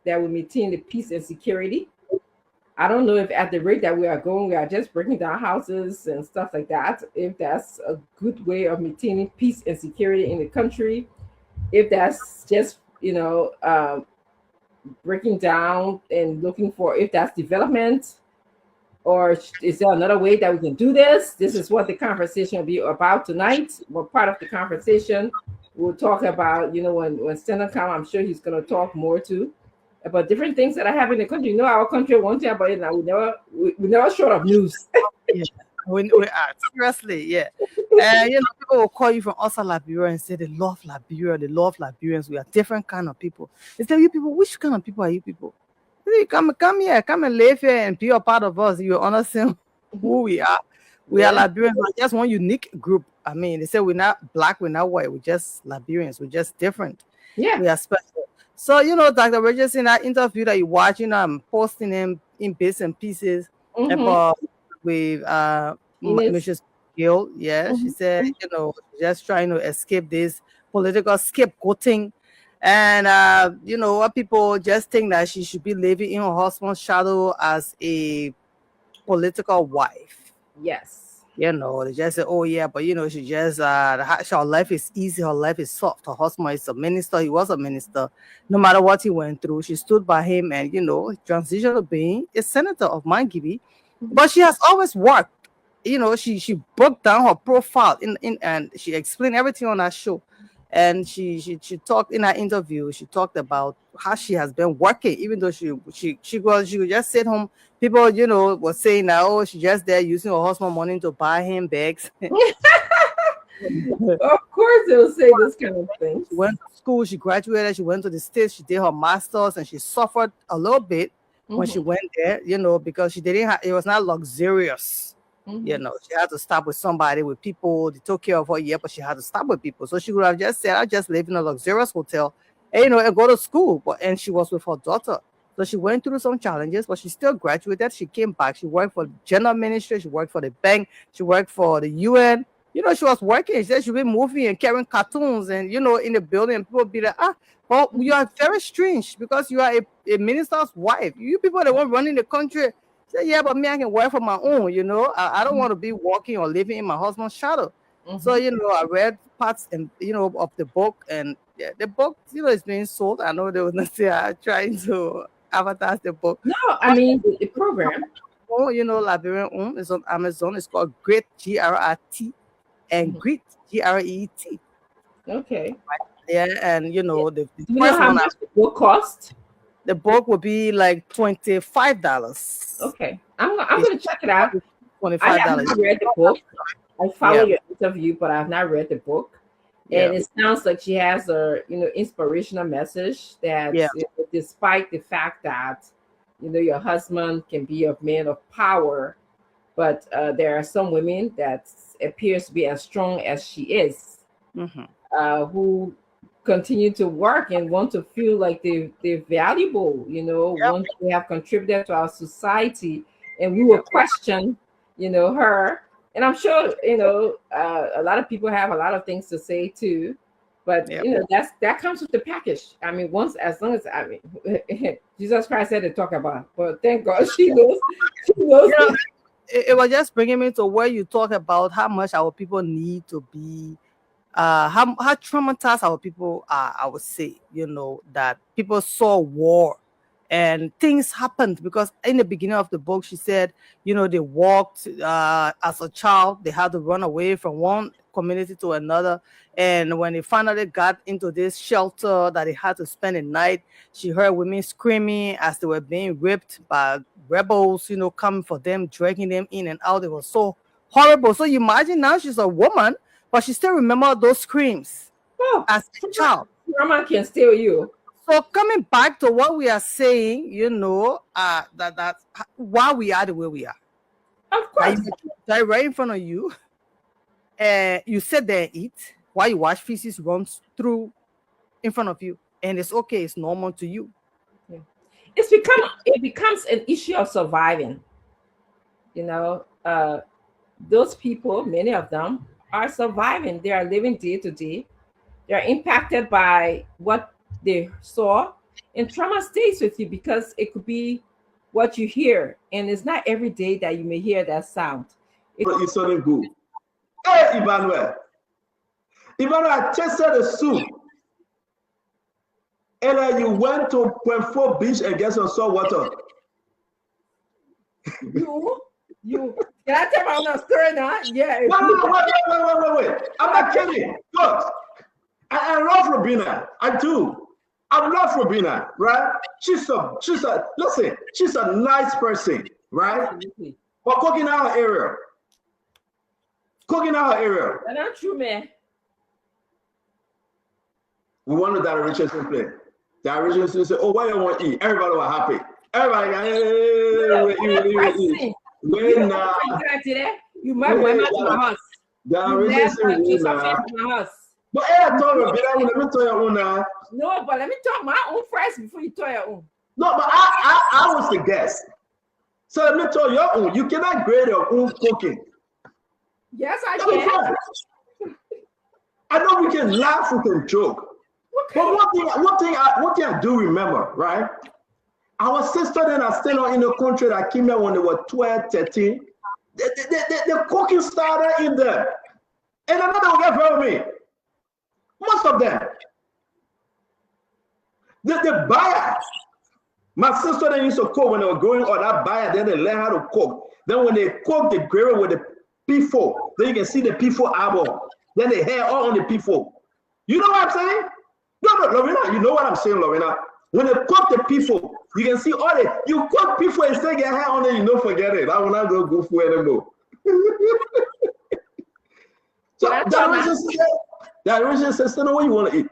that will maintain the peace and security. I don't know if at the rate that we are going, we are just breaking down houses and stuff like that. If that's a good way of maintaining peace and security in the country, if that's just breaking down and looking for if that's development, or is there another way that we can do this? This is what the conversation will be about tonight. Well, part of the conversation we'll talk about, when Stanley comes, I'm sure he's going to talk more too about different things that are happening in the country. Our country, one thing about it now, we never short of news. Yeah, we are seriously, yeah. And people will call you from outside Liberia and say they love Liberia, they love Liberians. We are different kind of people. They say, you people, which kind of people are you people? They say, come here, come and live here and be a part of us. You understand who we are. We are Liberians, we're just one unique group. I mean, they say we're not black, we're not white, we're just Liberians, we're just different. Yeah, we are special. So, Dr. Richardson, that interview that you watch, I'm posting him in bits and pieces about with Mrs. Gill. Yeah, she said, just trying to escape this political scapegoating. And, what people just think that she should be living in her husband's shadow as a political wife. Yes. They just say, oh, yeah, but, she just, her life is easy, her life is soft. Her husband is a minister, he was a minister. No matter what he went through, she stood by him and, transitioned to being a senator of Mangibi. But she has always worked. She broke down her profile and she explained everything on her show. And she talked in her interview, she talked about how she has been working, even though she would just sit home. People, were saying that, oh, she's just there using her husband money to buy him bags. Of course they'll say this kind of thing. She went to school, she graduated, she went to the States, she did her master's, and she suffered a little bit when she went there, because she didn't have, it was not luxurious. She had to stop with somebody, with people. They took care of her, but she had to stop with people. So she would have just said, I just live in a luxurious hotel and, and go to school. And she was with her daughter. So she went through some challenges, but she still graduated. She came back. She worked for the general ministry. She worked for the bank. She worked for the UN. She was working. She said she'd be moving and carrying cartoons and, in the building. And people would be like, well, you are very strange because you are a minister's wife. You people that want running the country. Say, yeah, but me, I can work for my own, I don't want to be walking or living in my husband's shadow. So, I read parts and, of the book, and the book, is being sold. I know they would not say I'm trying to advertise the book. No, I mean, the program. Oh, Liberian is on Amazon. It's called Great, GRT, and Great, GRET. Okay. Yeah, and, the Do you know how much the book cost? The book will be like $25. Okay, I'm going to check it out. $25. I have not read the book. I follow your interview, but I have not read the book. And it sounds like she has a inspirational message that despite the fact that your husband can be a man of power, but there are some women that appears to be as strong as she is, who continue to work and want to feel like they're valuable, want to have contributed to our society, and we will question, her. And I'm sure, a lot of people have a lot of things to say too, but that comes with the package. I mean, as long as Jesus Christ said to talk about, but thank God she knows. It was just bringing me to where you talk about how much our people need to be. How traumatized our people are, I would say, that people saw war and things happened because in the beginning of the book, she said, they walked as a child, they had to run away from one community to another. And when they finally got into this shelter that they had to spend the night, she heard women screaming as they were being raped by rebels, coming for them, dragging them in and out. It was so horrible. So you imagine now she's a woman, but she still remember those screams as a child. Trauma can steal you. So coming back to what we are saying, that why we are the way we are. Of course. That right in front of you, and you sit there and eat while you watch feces runs through in front of you, and it's okay, it's normal to you. Yeah. It becomes an issue of surviving. Those people, many of them, are surviving. They are living day to day. They are impacted by what they saw. And trauma stays with you because it could be what you hear, and it's not every day that you may hear that sound. It's something good. Hey, Emmanuel, I tasted the soup, and then you went to Point 4 Beach and get some salt water. You can I tell my own story now? Yeah. No, wait. I'm not kidding. Look, I love Robina. I do. I love Robina, right? She's a nice person, right? Absolutely. But cooking out her area. That's not true, man. We wanted that Richardson play. That Richardson said, "Oh, why you want to eat?" Everybody was happy. Everybody got eat. When you might went back to my house. That Richardson to my house. But I told her, let me tell you own now. No, but let me talk my own first before you tell your own. No, but I was the guest. So let me tell your own. You cannot grade your own cooking. Yes, I can. I know we can laugh, we can joke. Okay. But one thing I do remember, right? Our sister then are still in the country that came here when they were 12, 13. The cooking started in there. And another will get from me. Most of them. The buyer. My sister then used to cook when they were growing up. That buyer, then they learn how to cook. Then when they cook the gravy with the P4, then you can see the P4 eyeball. Then the hair all on the P4. You know what I'm saying? No, Lorena, you know what I'm saying, Lorena. When they cook the P4, you can see all the, you cook P4 and still get hair on it, you don't forget it. I will not go for anymore. So that Richardson says, "No, what you want to eat?"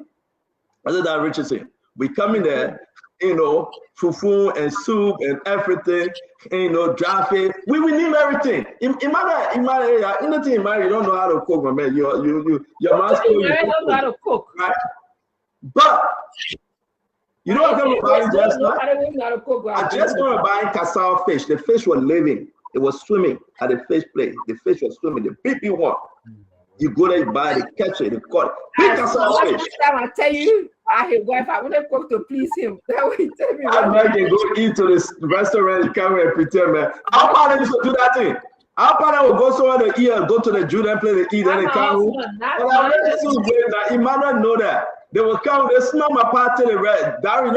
I said, "That Richardson, we come in there, fufu and soup and everything, and dry fish. We name everything. In my area, anything in my area, you don't know how to cook, my man. Your man's you don't know how to cook, right? But you know what I'm buying just now? I just started buying cassava fish. The fish was living. It was swimming at the fish place. The fish was swimming. The big one. You go there, you buy it, catch it, you caught it. Big cassava fish. I tell you, I hate wife. I want to cook to please him. That way, tell me. I'm not going to go eat to this restaurant. You come and pretend, man. Our partner used to do that thing. Our partner will go somewhere to eat and go to the Judah place to eat, and they come. Emmanuel know that. They will come, they smell my part to the red. Darry,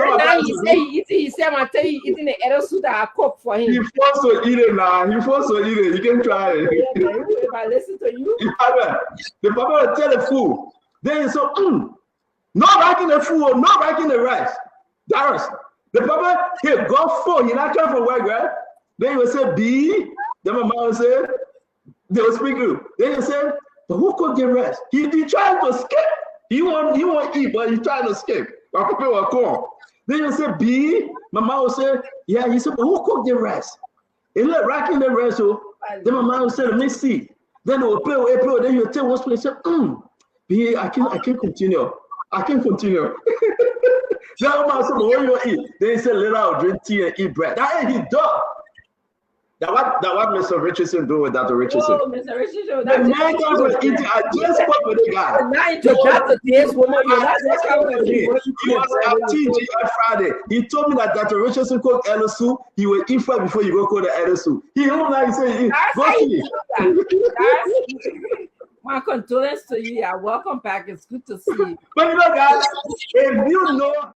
he said, I tell you, eating the edible soup that I cook for him. He forced to eat it now. He forced to eat it. You can try it. If I listen to you. The papa will tell the food. Then you say, not liking the food, not liking the rice. Darius, the papa, here, go for, you're not coming from work, right? Then you will say, B. Then my mom will say, they will speak to you. Then you say, but who cooked the rice? He trying to skip. He won't eat, but he's trying to escape. My people will come. Then you say, B. My mom will say, yeah. He said, but who cooked the rice? And let racking the rice. So then my mom will say, let me see. Then they will play. Then you tell one place, say, B, I can't continue. I can't continue. Then my mom said, but what you eat? Then he said, let out, drink tea and eat bread. That ain't he done. That what Mr. Richardson do with Dr. Richardson. Oh, Mr. Richardson. The man was eating. I just spoke with the guy. Now you just got to this woman. He was at TGI Friday. He told me that Dr. Richardson cooked edible soup. He will eat first before you go cook the edible soup. He said, go eat. My condolence to you. Welcome back. It's good to see you. But you know, guys, if you know